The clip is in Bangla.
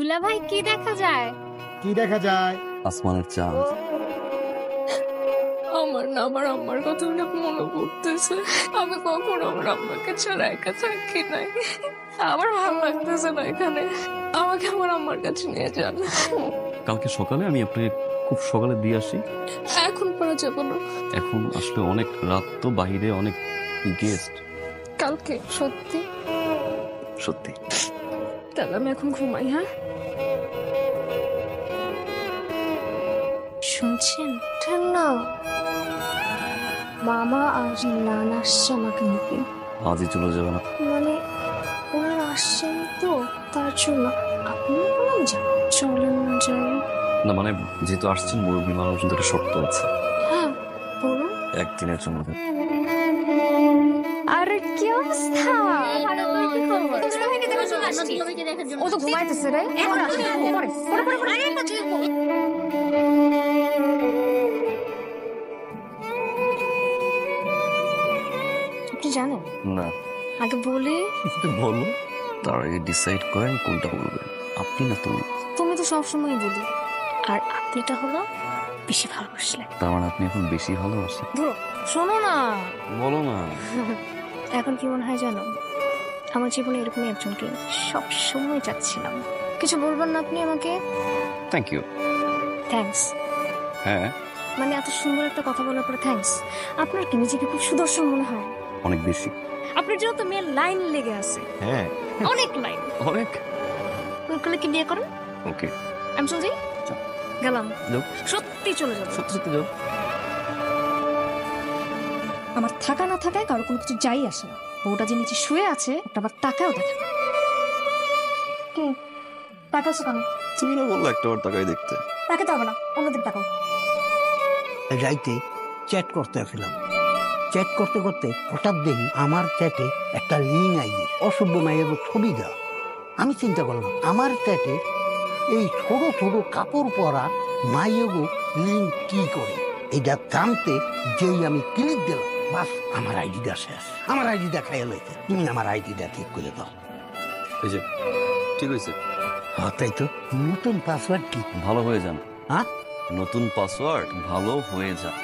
দুলা ভাই কি দেখা যায়? কি দেখা যায়? আসমানের চাঁদ। আমার না আমার আম্মার কথা অনেক মনে পড়তেছে। আমি কখনো আমার আম্মাকে ছাড়া একা থাকি নাই। আমার ভালো লাগতেছে না এখানে। আমাকে আমার আম্মার কাছে নিয়ে যান। কালকে সকালে আমি আপনাকে খুব সকালে দিয়ে আসি। এখন পড়া যাবো না। এখন আসলে অনেক রাত, তো বাহিরে অনেক গেস্ট। কালকে সত্যি? সত্যি। তাহলে আমি এখন ঘুমাই। হ্যাঁ, শুনছেন না, মামা আজ নানা আসছে আমাকে নিতে। আজই চলে যাবে না? মানে ওনারা আসছেন তো, তার জন্য আপনি বললাম যা চলেন না যাই। না মানে যেহেতু আসছেন মুরব্বী মানুষ, একটা শর্ত আছে। হ্যাঁ বলুন। একদিনের জন্য। আরে কি অবস্থা? ও তো ঘুমাইতেছে রে। আপনি জানেন? না। আগে বলি। বলো। তার আগে ডিসাইড করেন কোনটা বলবেন, আপনি না তুমি। তুমি তো সবসময় বলি, আর আপনিটা হলো বেশি ভালোবাসলে। তার মানে আপনি এখন বেশি ভালোবাসেন। ধরো শোনো না, বলো না। এখন কি মনে হয় জানো, আমার জীবনে এরকমই একজনকে সব সময় চাচ্ছিলাম। কিছু বলবেন না আপনি আমাকে? Thank you. থ্যাঙ্কস হ্যাঁ, মানে এত সুন্দর একটা কথা বলার পরে থ্যাঙ্কস? আপনার কি নিজেকে খুব সুদর্শন মনে হয়? অনেক বেশি। আপনার জন্য তো মেয়ের লাইন লেগে আছে, হ্যাঁ অনেক লাইন। অনেক। করলে কি বিয়ে করেন? ওকে, আমি চলে যাই। গেলাম। যাও। সত্যি চলে যাবো। সত্যি সত্যি যাও। আমার থাকা না থাকায় কারো কোনো কিছু যাই আসে না। বউটা যে নিচে শুয়ে আছে ওটা আবার তাকাও দেখে না। কি তাকাচ্ছ কেন? তুমি না বললো একটাবার তাকাই দেখতে। তাকাতে হবে না, অন্যদিন তাকাও। রাইতে চ্যাট করতে আসলাম। চ্যাট করতে করতে হঠাৎ দেখি আমার চ্যাটে একটা লিঙ্ক আইবে, অসভ্য মায়ের ছবি দেওয়া। আমি চিন্তা করলাম আমার চ্যাটে এই ছোট ছোট কাপড় পরা মাইয়েগো লিঙ্ক কি করে। এটা জানতে যেই আমি ক্লিক দিলাম, বাস আমার আইডিটা শেষ। আমার আইডিটা খাইয়া লইতে, তুমি আমার আইডিটা ঠিক করে দাও। এই যে ঠিক হয়েছে। হ্যাঁ তাই তো। নতুন পাসওয়ার্ড কি? ভালো হয়ে যান। হ্যাঁ, নতুন পাসওয়ার্ড ভালো হয়ে যান।